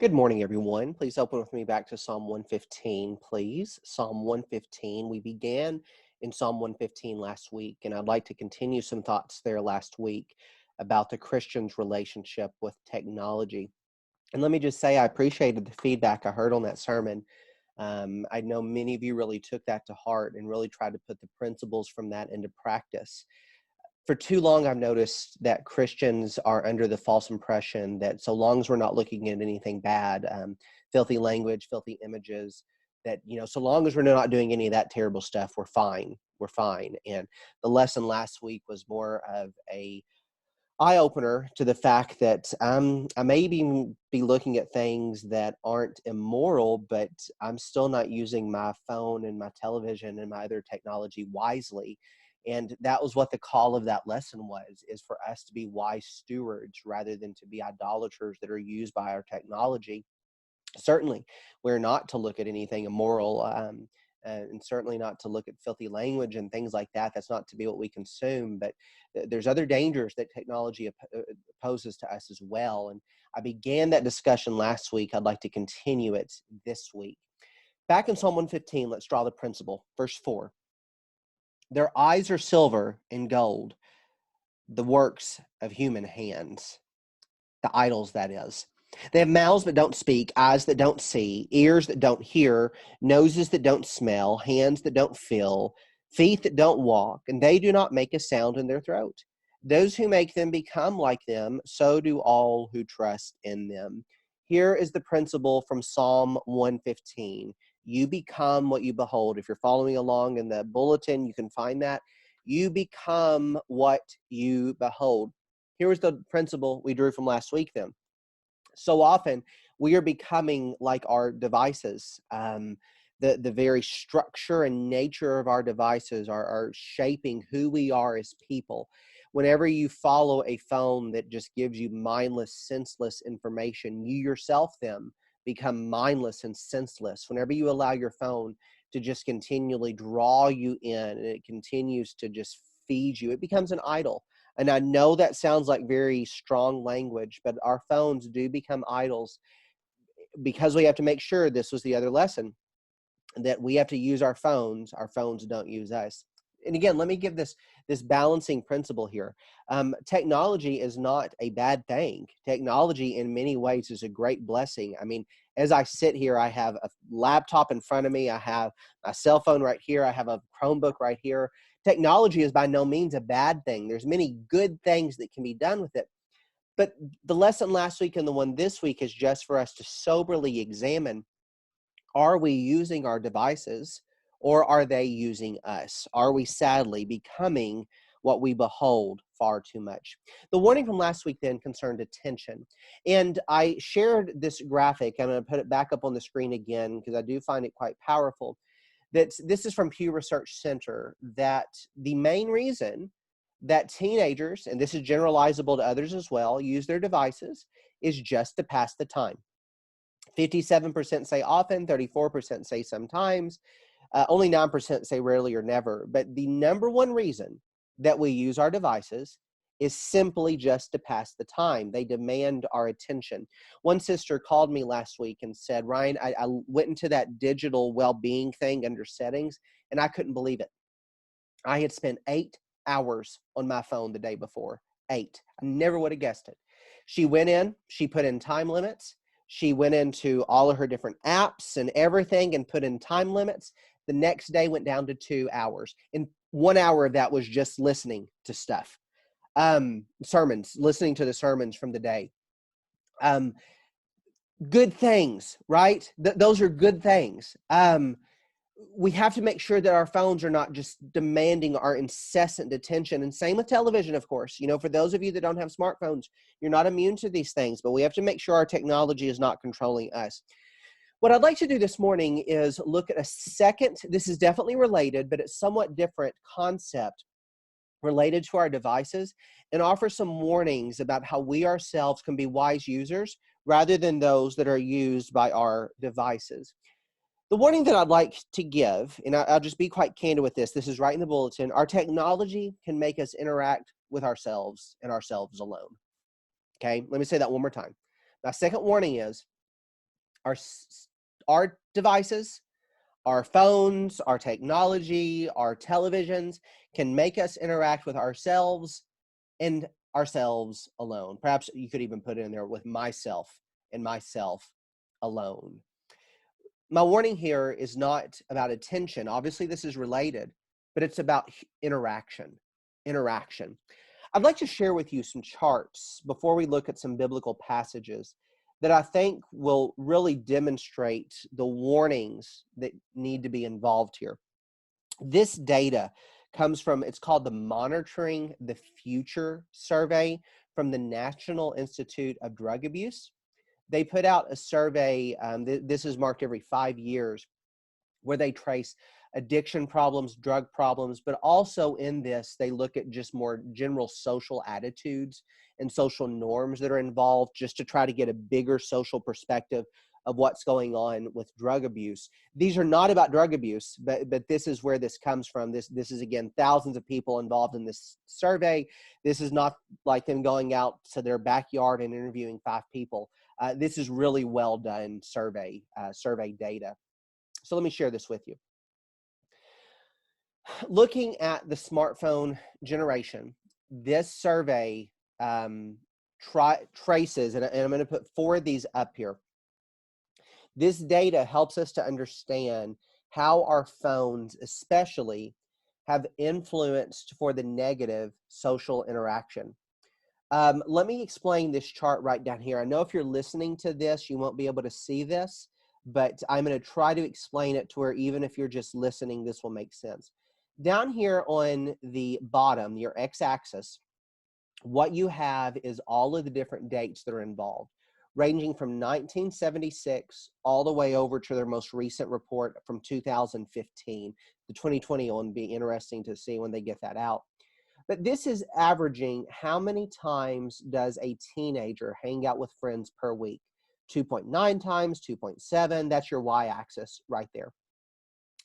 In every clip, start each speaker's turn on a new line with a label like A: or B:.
A: Good morning, everyone. Please open with me back to Psalm 115, please. Psalm 115. We began in Psalm 115 last week, and I'd like to continue some thoughts there last week about the Christian's relationship with technology. And let me just say, I appreciated the feedback I heard on that sermon. I know many of you really took that to heart and really tried to put the principles from that into practice. For too long, I've noticed that Christians are under the false impression that so long as we're not looking at anything bad, filthy language, filthy images, that, so long as we're not doing any of that terrible stuff, we're fine. We're fine. And the lesson last week was more of a eye opener to the fact that I may be looking at things that aren't immoral, but I'm still not using my phone and my television and my other technology wisely. And that was what the call of that lesson was, is for us to be wise stewards rather than to be idolaters that are used by our technology. Certainly, we're not to look at anything immoral, and certainly not to look at filthy language and things like that. That's not to be what we consume. But there's other dangers that technology poses to us as well. And I began that discussion last week. I'd like to continue it this week. Back in Psalm 115, let's draw the principle. Verse 4. Their eyes are silver and gold, the works of human hands, the idols, that is. They have mouths but don't speak, eyes that don't see, ears that don't hear, noses that don't smell, hands that don't feel, feet that don't walk, and they do not make a sound in their throat. Those who make them become like them, so do all who trust in them. Here is the principle from Psalm 115. You become what you behold. If you're following along in the bulletin, you can find that. You become what you behold. Here is the principle we drew from last week then. So often we are becoming like our devices. The very structure and nature of our devices are shaping who we are as people. Whenever you follow a phone that just gives you mindless, senseless information, you yourself then become mindless and senseless. Whenever you allow your phone to just continually draw you in and it continues to just feed you, it becomes an idol. And I know that sounds like very strong language, but our phones do become idols because we have to make sure, this was the other lesson, that we have to use our phones don't use us. And again, let me give this balancing principle here. Technology is not a bad thing. Technology in many ways is a great blessing. I mean, as I sit here, I have a laptop in front of me. I have a cell phone right here. I have a Chromebook right here. Technology is by no means a bad thing. There's many good things that can be done with it. But the lesson last week and the one this week is just for us to soberly examine, are we using our devices or are they using us? Are we sadly becoming what we behold far too much? The warning from last week then concerned attention. And I shared this graphic. I'm going to put it back up on the screen again because I do find it quite powerful. This is from Pew Research Center, that the main reason that teenagers, and this is generalizable to others as well, use their devices is just to pass the time. 57% say often, 34% say sometimes, only 9% say rarely or never. But the number one reason that we use our devices is simply just to pass the time. They demand our attention. One sister called me last week and said, Ryan, I went into that digital well-being thing under settings, and I couldn't believe it. I had spent 8 hours on my phone the day before. 8. I never would have guessed it. She went in, she put in time limits. She went into all of her different apps and everything and put in time limits. The next day went down to 2 hours. And 1 hour of that was just listening to stuff. Sermons, listening to the sermons from the day. Good things, right? Those are good things. We have to make sure that our phones are not just demanding our incessant attention. And same with television, of course. For those of you that don't have smartphones, you're not immune to these things, but we have to make sure our technology is not controlling us. What I'd like to do this morning is look at a second, this is definitely related, but it's somewhat different concept related to our devices, and offer some warnings about how we ourselves can be wise users rather than those that are used by our devices. The warning that I'd like to give, and I'll just be quite candid with this is right in the bulletin, our technology can make us interact with ourselves and ourselves alone. Okay, let me say that one more time. My second warning is Our, our devices, our phones, our technology, our televisions can make us interact with ourselves and ourselves alone. Perhaps you could even put it in there with myself and myself alone. My warning here is not about attention. Obviously, this is related, but it's about interaction. Interaction. I'd like to share with you some charts before we look at some biblical passages that I think will really demonstrate the warnings that need to be involved here. This data comes from, it's called the Monitoring the Future survey from the National Institute of Drug Abuse. They put out a survey, this is marked every 5 years, where they trace addiction problems, drug problems, but also in this, they look at just more general social attitudes and social norms that are involved just to try to get a bigger social perspective of what's going on with drug abuse. These are not about drug abuse, but this is where this comes from. This is, again, thousands of people involved in this survey. This is not like them going out to their backyard and interviewing 5 people. This is really well done survey data. So let me share this with you. Looking at the smartphone generation, this survey traces, and I'm going to put 4 of these up here. This data helps us to understand how our phones especially have influenced for the negative social interaction. Let me explain this chart right down here. I know if you're listening to this, you won't be able to see this, but I'm going to try to explain it to where even if you're just listening, this will make sense. Down here on the bottom, your x-axis, what you have is all of the different dates that are involved, ranging from 1976 all the way over to their most recent report from 2015. The 2020 one would be interesting to see when they get that out. But this is averaging how many times does a teenager hang out with friends per week? 2.9 times, 2.7, that's your y-axis right there.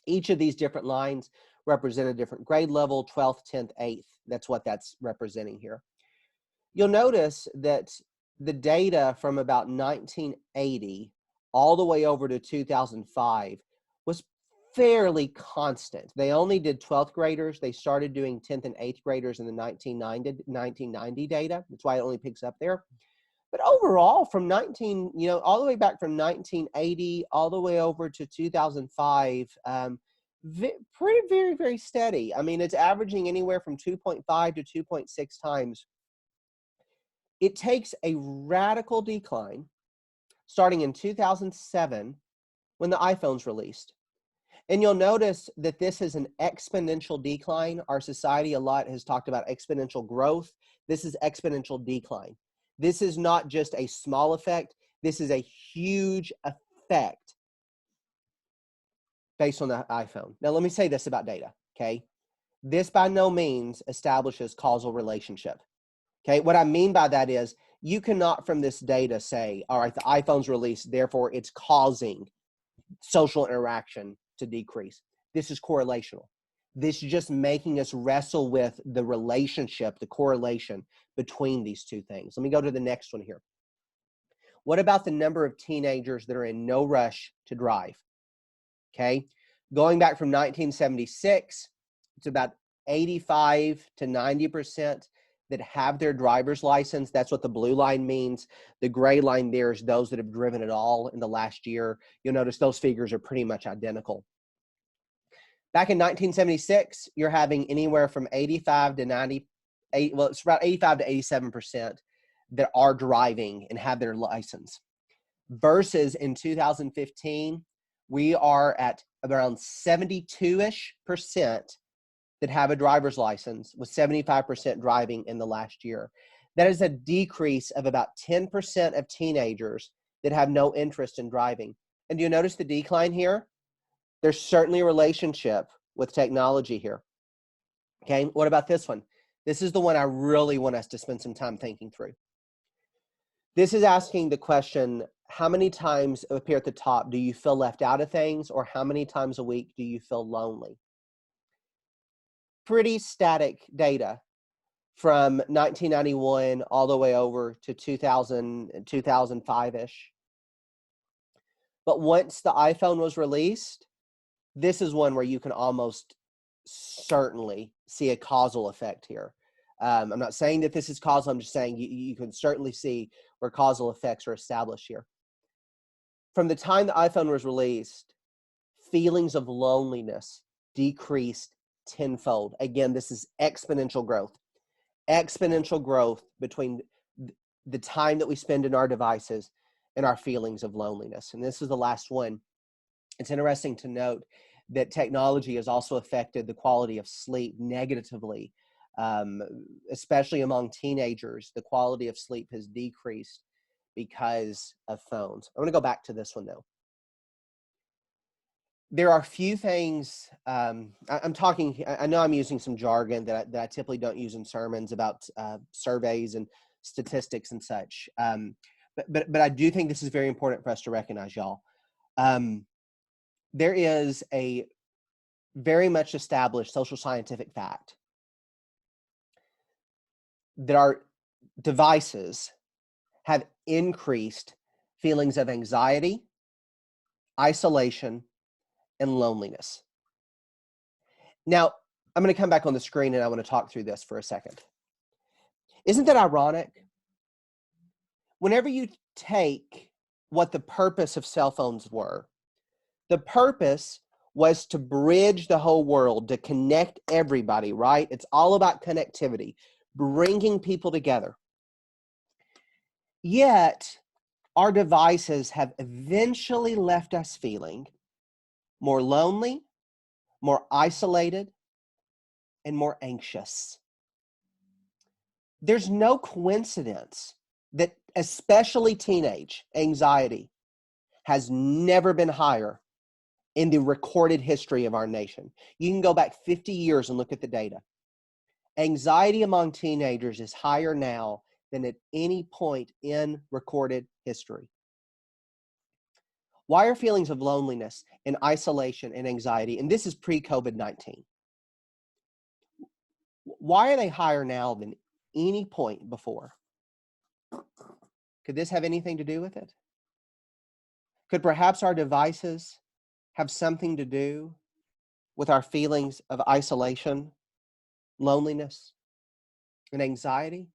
A: Each of these different lines represent a different grade level, 12th, 10th, 8th. That's what that's representing here. You'll notice that the data from about 1980 all the way over to 2005 was fairly constant. They only did 12th graders. They started doing 10th and 8th graders in the 1990 data. That's why it only picks up there. But overall, from all the way back from 1980 all the way over to 2005, pretty, very, very steady. I mean, it's averaging anywhere from 2.5 to 2.6 times. It takes a radical decline starting in 2007 when the iPhone's released. And you'll notice that this is an exponential decline. Our society a lot has talked about exponential growth. This is exponential decline. This is not just a small effect. This is a huge effect based on the iPhone. Now, let me say this about data, okay? This by no means establishes causal relationship, okay? What I mean by that is you cannot from this data say, all right, the iPhone's released, therefore it's causing social interaction to decrease. This is correlational. This is just making us wrestle with the relationship, the correlation between these two things. Let me go to the next one here. What about the number of teenagers that are in no rush to drive? Okay, going back from 1976, it's about 85 to 90% that have their driver's license. That's what the blue line means. The gray line there is those that have driven at all in the last year. You'll notice those figures are pretty much identical. Back in 1976, you're having anywhere from 85 to 98, well, it's about 85 to 87% that are driving and have their license. Versus in 2015, we are at around 72-ish% that have a driver's license, with 75% driving in the last year. That is a decrease of about 10% of teenagers that have no interest in driving. And do you notice the decline here? There's certainly a relationship with technology here. Okay, what about this one? This is the one I really want us to spend some time thinking through. This is asking the question, how many times up here at the top do you feel left out of things, or how many times a week do you feel lonely? Pretty static data from 1991 all the way over to 2000, 2005-ish. But once the iPhone was released, this is one where you can almost certainly see a causal effect here. I'm not saying that this is causal. I'm just saying you can certainly see where causal effects are established here. From the time the iPhone was released, feelings of loneliness decreased tenfold. Again, this is exponential growth. Exponential growth between the time that we spend in our devices and our feelings of loneliness. And this is the last one. It's interesting to note that technology has also affected the quality of sleep negatively, especially among teenagers. The quality of sleep has decreased because of phones. I'm going to go back to this one, though. There are few things, I'm talking, I know I'm using some jargon that I typically don't use in sermons about surveys and statistics and such. But I do think this is very important for us to recognize, y'all. There is a very much established social scientific fact that our devices have increased feelings of anxiety, isolation, and loneliness. Now, I'm going to come back on the screen and I want to talk through this for a second. Isn't that ironic? Whenever you take what the purpose of cell phones were, the purpose was to bridge the whole world, to connect everybody, right? It's all about connectivity, bringing people together. Yet, our devices have eventually left us feeling more lonely, more isolated, and more anxious. There's no coincidence that especially teenage anxiety has never been higher in the recorded history of our nation. You can go back 50 years and look at the data. Anxiety among teenagers is higher now than at any point in recorded history. Why are feelings of loneliness and isolation and anxiety, and this is pre-COVID-19, why are they higher now than any point before? Could this have anything to do with it? Could perhaps our devices have something to do with our feelings of isolation, loneliness, and anxiety?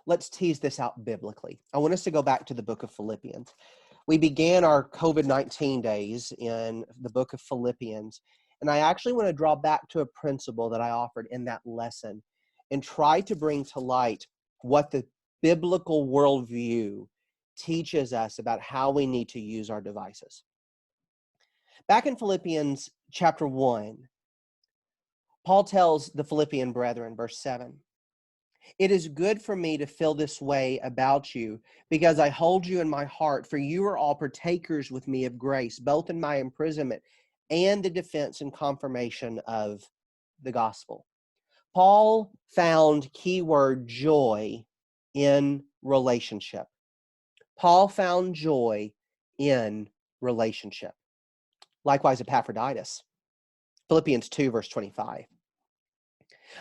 A: Let's tease this out biblically. I want us to go back to the book of Philippians. We began our COVID-19 days in the book of Philippians, and I actually want to draw back to a principle that I offered in that lesson and try to bring to light what the biblical worldview teaches us about how we need to use our devices. Back in Philippians chapter 1, Paul tells the Philippian brethren, verse 7, "It is good for me to feel this way about you, because I hold you in my heart, for you are all partakers with me of grace, both in my imprisonment and the defense and confirmation of the gospel." Paul found keyword joy in relationship. Paul found joy in relationship. Likewise, Epaphroditus. Philippians 2, verse 25.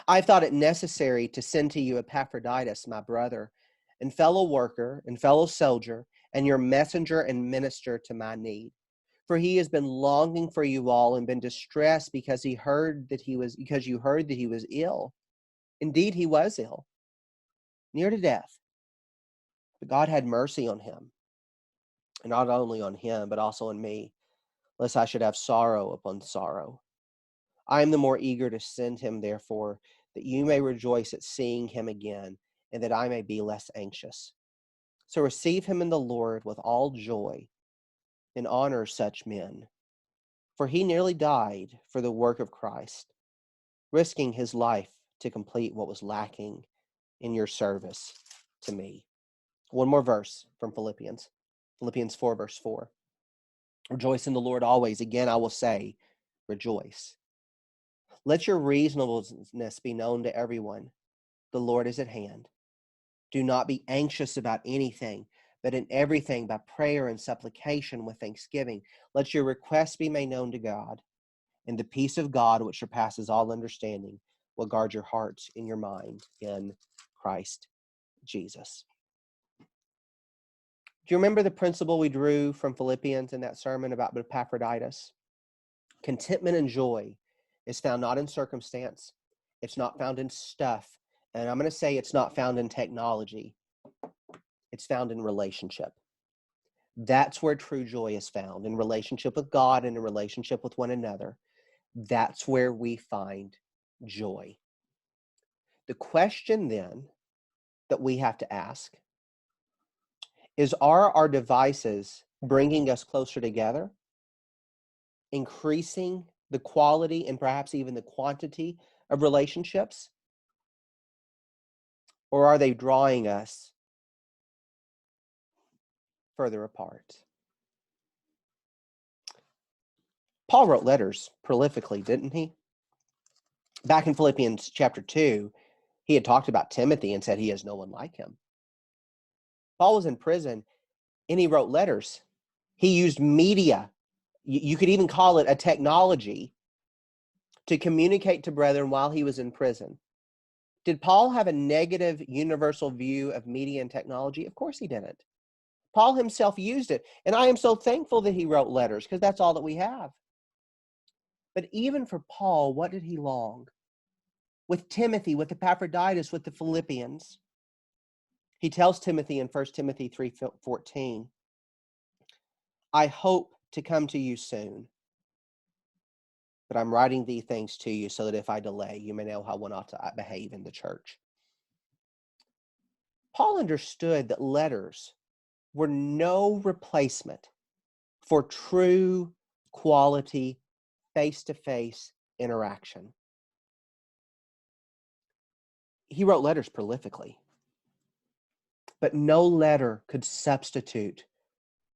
A: "I thought it necessary to send to you Epaphroditus, my brother, and fellow worker, and fellow soldier, and your messenger and minister to my need. For he has been longing for you all and been distressed because you heard that he was ill. Indeed, he was ill, near to death. But God had mercy on him, and not only on him, but also on me, lest I should have sorrow upon sorrow. I am the more eager to send him, therefore, that you may rejoice at seeing him again, and that I may be less anxious. So receive him in the Lord with all joy, and honor such men. For he nearly died for the work of Christ, risking his life to complete what was lacking in your service to me." One more verse from Philippians 4, verse 4. "Rejoice in the Lord always. Again, I will say, rejoice. Let your reasonableness be known to everyone. The Lord is at hand. Do not be anxious about anything, but in everything by prayer and supplication with thanksgiving, let your requests be made known to God. And the peace of God, which surpasses all understanding, will guard your hearts and your mind in Christ Jesus." Do you remember the principle we drew from Philippians in that sermon about Epaphroditus? Contentment and joy is found not in circumstance, it's not found in stuff, and I'm going to say it's not found in technology, it's found in relationship. That's where true joy is found, in relationship with God and in relationship with one another. That's where we find joy. The question then that we have to ask is, are our devices bringing us closer together, increasing the quality and perhaps even the quantity of relationships? Or are they drawing us further apart? Paul wrote letters prolifically, didn't he? Back in Philippians chapter 2, he had talked about Timothy and said he has no one like him. Paul was in prison and he wrote letters. He used media. You could even call it a technology to communicate to brethren while he was in prison. Did Paul have a negative universal view of media and technology? Of course he didn't. Paul himself used it. And I am so thankful that he wrote letters, because that's all that we have. But even for Paul, what did he long? With Timothy, with Epaphroditus, with the Philippians. He tells Timothy in 1 Timothy 3:14, I hope to come to you soon, but I'm writing these things to you so that if I delay, you may know how one ought to behave in the church. Paul understood that letters were no replacement for true quality face-to-face interaction. He wrote letters prolifically, but no letter could substitute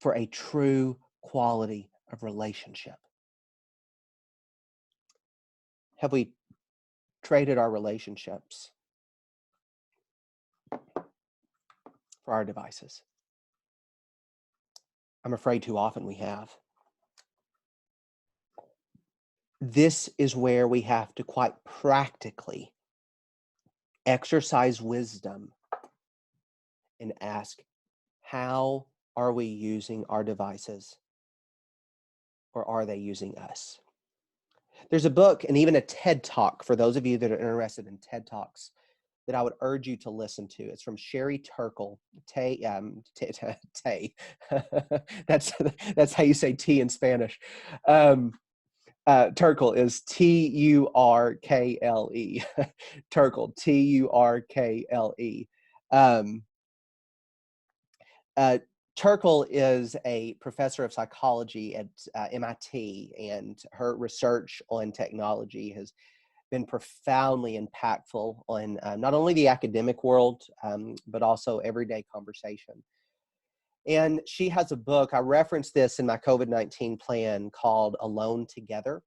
A: for a true quality of relationship. Have we traded our relationships for our devices? I'm afraid too often we have. This is where we have to quite practically exercise wisdom and ask, how are we using our devices, or are they using us? There's a book and even a TED Talk, for those of you that are interested in TED Talks, that I would urge you to listen to. It's from Sherry Turkle. Tay. That's how you say tea in Spanish. Turkle is Turkle. Turkle, Turkle. Turkle is a professor of psychology at MIT, and her research on technology has been profoundly impactful on not only the academic world, but also everyday conversation. And she has a book, I referenced this in my COVID-19 plan, called Alone Together.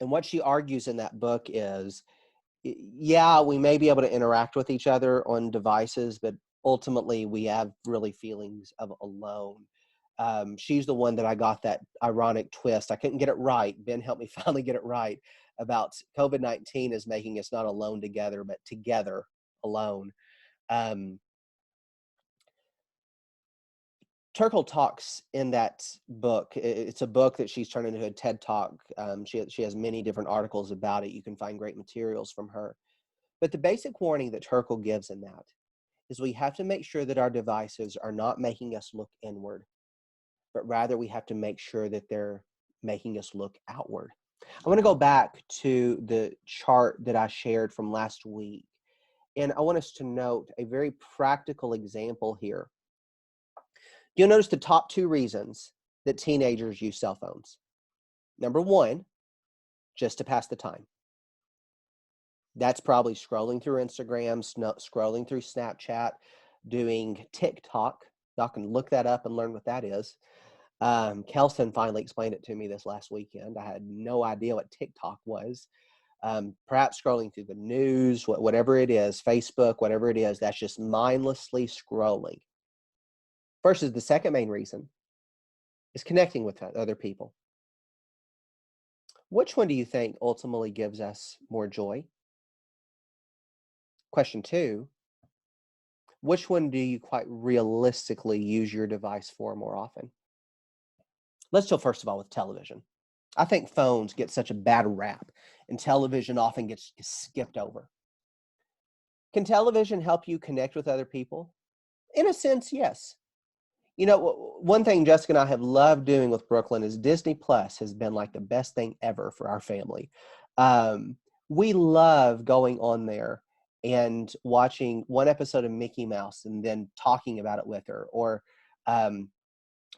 A: And what she argues in that book is, yeah, we may be able to interact with each other on devices, but ultimately we have really feelings of alone. She's the one that I got that ironic twist. I couldn't get it right. Ben helped me finally get it right about COVID-19 is making us not alone together, but together alone. Turkle talks in that book. It's a book that she's turned into a TED Talk. She has many different articles about it. You can find great materials from her. But the basic warning that Turkle gives in that is we have to make sure that our devices are not making us look inward, but rather we have to make sure that they're making us look outward. I want to go back to the chart that I shared from last week, and I want us to note a very practical example here. You'll notice the top two reasons that teenagers use cell phones. Number one, just to pass the time. That's probably scrolling through Instagram, scrolling through Snapchat, doing TikTok. Y'all can look that up and learn what that is. Kelson finally explained it to me this last weekend. I had no idea what TikTok was. Perhaps scrolling through the news, whatever it is, Facebook, whatever it is, that's just mindlessly scrolling. Versus the second main reason is connecting with other people. Which one do you think ultimately gives us more joy? Question two, which one do you quite realistically use your device for more often? Let's deal first of all with television. I think phones get such a bad rap, and television often gets skipped over. Can television help you connect with other people? In a sense, yes. You know, one thing Jessica and I have loved doing with Brooklyn is Disney Plus has been like the best thing ever for our family. Um, we love going on there and watching one episode of Mickey Mouse and then talking about it with her. Or um,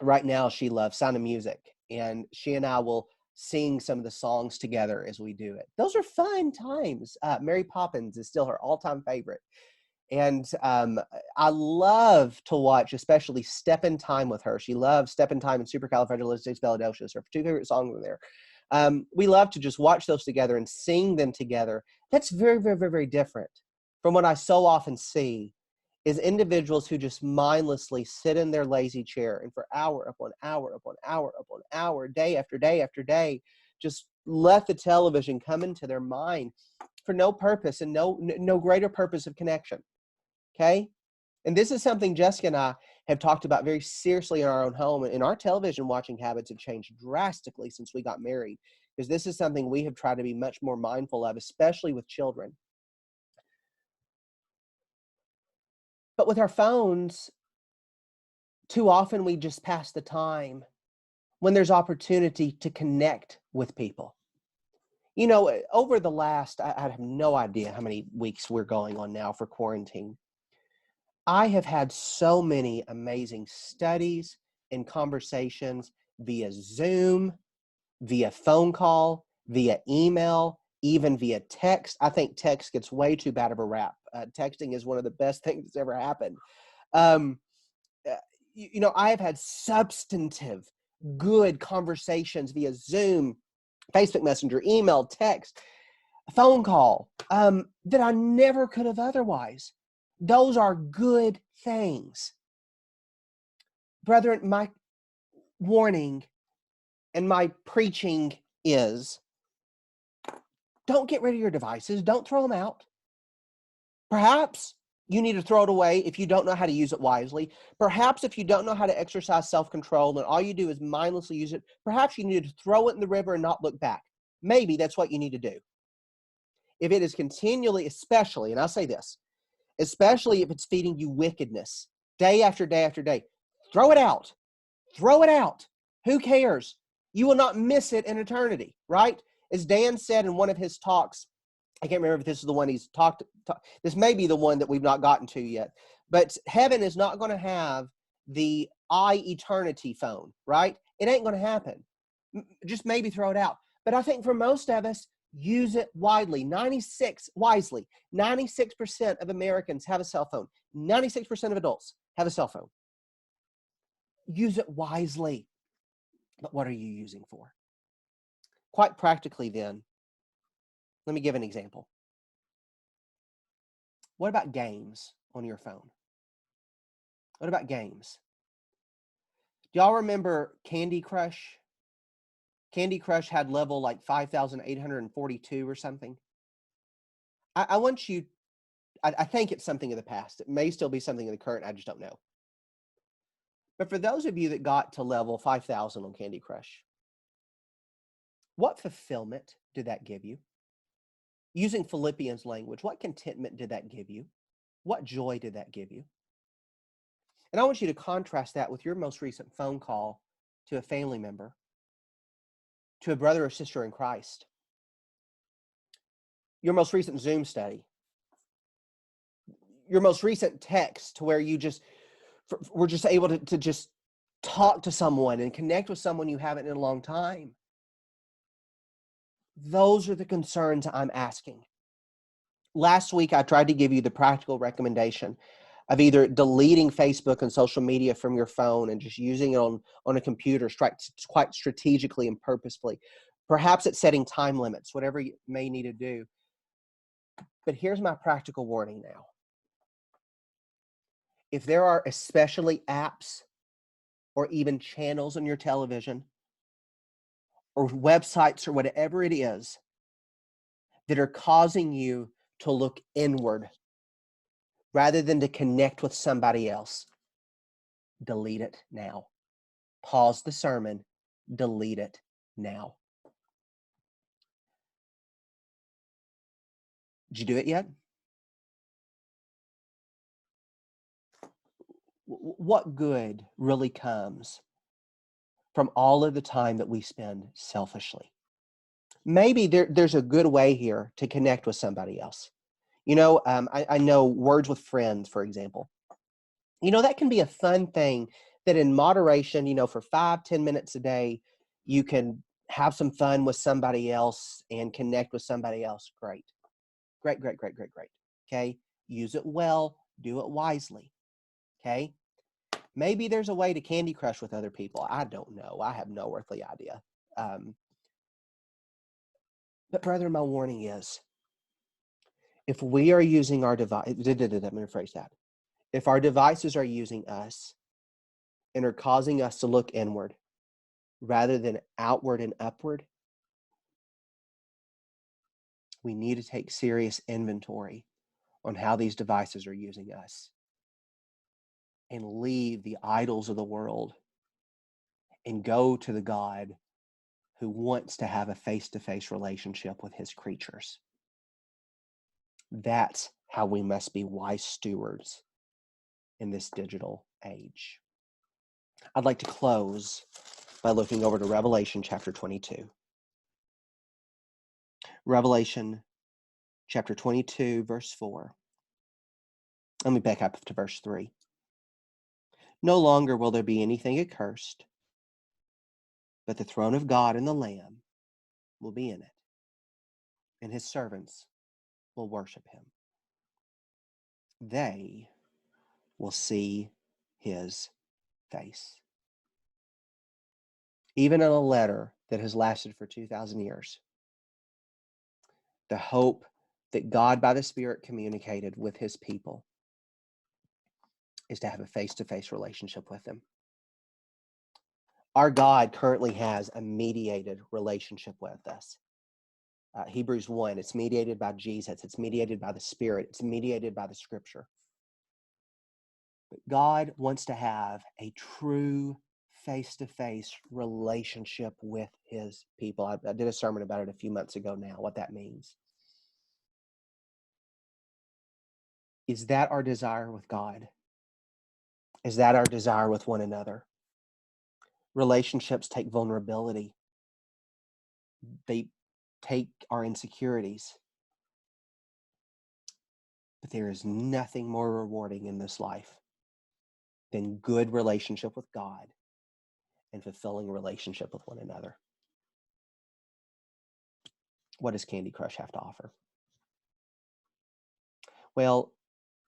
A: right now, she loves Sound of Music, and she and I will sing some of the songs together as we do it. Those are fun times. Mary Poppins is still her all-time favorite. And I love to watch, especially Step in Time with her. She loves Step in Time and Supercalifragilisticexpialidocious. Her two favorite songs are there. We love to just watch those together and sing them together. That's very, very, very, very different from what I so often see is individuals who just mindlessly sit in their lazy chair and for hour upon hour upon hour upon hour, day after day after day, just let the television come into their mind for no purpose and no greater purpose of connection. Okay? And this is something Jessica and I have talked about very seriously in our own home. And our television watching habits have changed drastically since we got married, because this is something we have tried to be much more mindful of, especially with children. But with our phones, too often we just pass the time when there's opportunity to connect with people. You know, over the last, I have no idea how many weeks we're going on now for quarantine. I have had so many amazing studies and conversations via Zoom, via phone call, via email, even via text. I think text gets way too bad of a rap. Texting is one of the best things that's ever happened. Um, you know, I have had substantive, good conversations via Zoom, Facebook Messenger, email, text, phone call that I never could have otherwise. Those are good things. Brethren, my warning and my preaching is don't get rid of your devices. Don't throw them out. Perhaps you need to throw it away if you don't know how to use it wisely. Perhaps if you don't know how to exercise self-control and all you do is mindlessly use it, perhaps you need to throw it in the river and not look back. Maybe that's what you need to do. If it is continually, especially, and I'll say this, especially if it's feeding you wickedness day after day after day, throw it out. Throw it out. Who cares? You will not miss it in eternity, right? As Dan said in one of his talks, I can't remember if this is the one he's talked. This may be the one that we've not gotten to yet, but heaven is not going to have the eternity phone, right? It ain't going to happen. Just maybe throw it out. But I think for most of us, use it wisely. 96% of Americans have a cell phone. 96% of adults have a cell phone. Use it wisely. But what are you using for? Quite practically then, let me give an example. What about games on your phone? What about games? Do y'all remember Candy Crush? Candy Crush had level like 5,842 or something. I want you, I think it's something of the past. It may still be something of the current. I just don't know. But for those of you that got to level 5,000 on Candy Crush, what fulfillment did that give you? Using Philippians language, what contentment did that give you? What joy did that give you? And I want you to contrast that with your most recent phone call to a family member, to a brother or sister in Christ, your most recent Zoom study, your most recent text to where you just were just able to just talk to someone and connect with someone you haven't in a long time. Those are the concerns I'm asking. Last week, I tried to give you the practical recommendation of either deleting Facebook and social media from your phone and just using it on a computer quite strategically and purposefully. Perhaps it's setting time limits, whatever you may need to do. But here's my practical warning now. If there are especially apps or even channels on your television or websites or whatever it is that are causing you to look inward, rather than to connect with somebody else, delete it now. Pause the sermon, delete it now. Did you do it yet? What good really comes from all of the time that we spend selfishly? Maybe there's a good way here to connect with somebody else. I know Words with Friends, for example. That can be a fun thing that in moderation, for 5-10 minutes a day, you can have some fun with somebody else and connect with somebody else. Great. Great, great, great, great, great. Okay. Use it well, do it wisely. Okay. Maybe there's a way to Candy Crush with other people. I don't know. I have no earthly idea. But brethren, my warning is, if we are using our device, I'm going to phrase that. If our devices are using us and are causing us to look inward rather than outward and upward, we need to take serious inventory on how these devices are using us and leave the idols of the world and go to the God who wants to have a face-to-face relationship with his creatures. That's how we must be wise stewards in this digital age. I'd like to close by looking over to Revelation chapter 22. Revelation chapter 22, verse 4. Let me back up to verse 3. No longer will there be anything accursed, but the throne of God and the Lamb will be in it, and his servants will worship him. They will see his face. Even in a letter that has lasted for 2,000 years, the hope that God by the Spirit communicated with his people is to have a face-to-face relationship with him. Our God currently has a mediated relationship with us. Hebrews 1, it's mediated by Jesus, it's mediated by the Spirit, it's mediated by the Scripture. But God wants to have a true face-to-face relationship with his people. I did a sermon about it a few months ago now, what that means. Is that our desire with God? Is that our desire with one another? Relationships take vulnerability. They take our insecurities. But there is nothing more rewarding in this life than good relationship with God and fulfilling relationship with one another. What does Candy Crush have to offer? Well,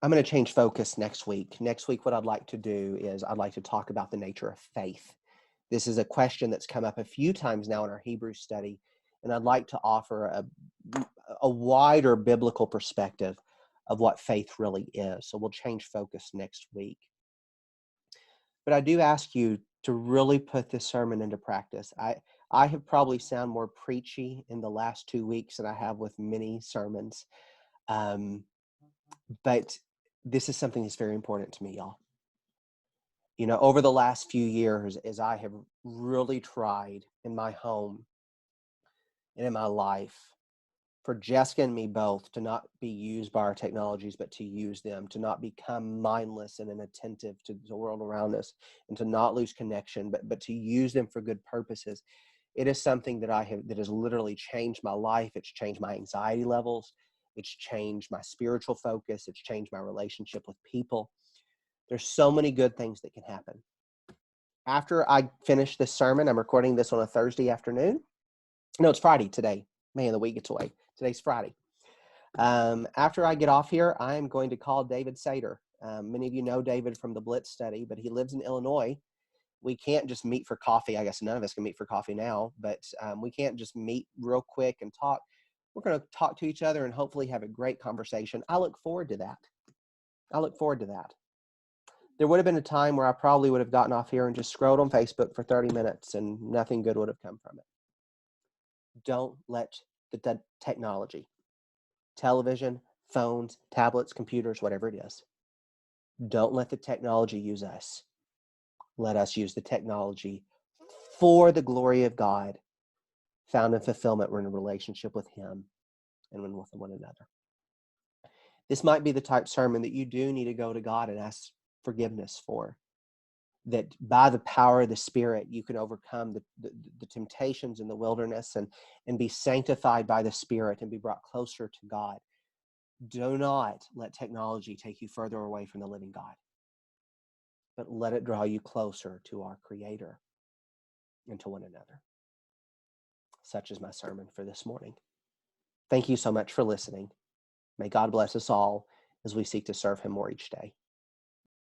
A: I'm going to change focus next week. Next week, what I'd like to do is I'd like to talk about the nature of faith. This is a question that's come up a few times now in our Hebrew study, and I'd like to offer a wider biblical perspective of what faith really is. So we'll change focus next week. But I do ask you to really put this sermon into practice. I have probably sound more preachy in the last 2 weeks than I have with many sermons. But this is something that's very important to me, y'all. Over the last few years, as I have really tried in my home and in my life for Jessica and me both to not be used by our technologies, but to use them, to not become mindless and inattentive to the world around us, and to not lose connection, but to use them for good purposes. It is something that that has literally changed my life. It's changed my anxiety levels. It's changed my spiritual focus. It's changed my relationship with people. There's so many good things that can happen. After I finish this sermon, I'm recording this on a Thursday afternoon. No, it's Friday today. Man, the week gets away. Today's Friday. After I get off here, I'm going to call David Sater. Many of you know David from the Blitz study, but he lives in Illinois. We can't just meet for coffee. I guess none of us can meet for coffee now, but we can't just meet real quick and talk. We're going to talk to each other and hopefully have a great conversation. I look forward to that. There would have been a time where I probably would have gotten off here and just scrolled on Facebook for 30 minutes and nothing good would have come from it. Don't let the technology, television, phones, tablets, computers, whatever it is, Don't let the technology use us. Let us use the technology for the glory of God, found in fulfillment. We're in a relationship with Him and with one another. This might be the type sermon that you do need to go to God and ask forgiveness for. That by the power of the Spirit, you can overcome the temptations in the wilderness and be sanctified by the Spirit and be brought closer to God. Do not let technology take you further away from the living God, but let it draw you closer to our Creator and to one another. Such is my sermon for this morning. Thank you so much for listening. May God bless us all as we seek to serve Him more each day.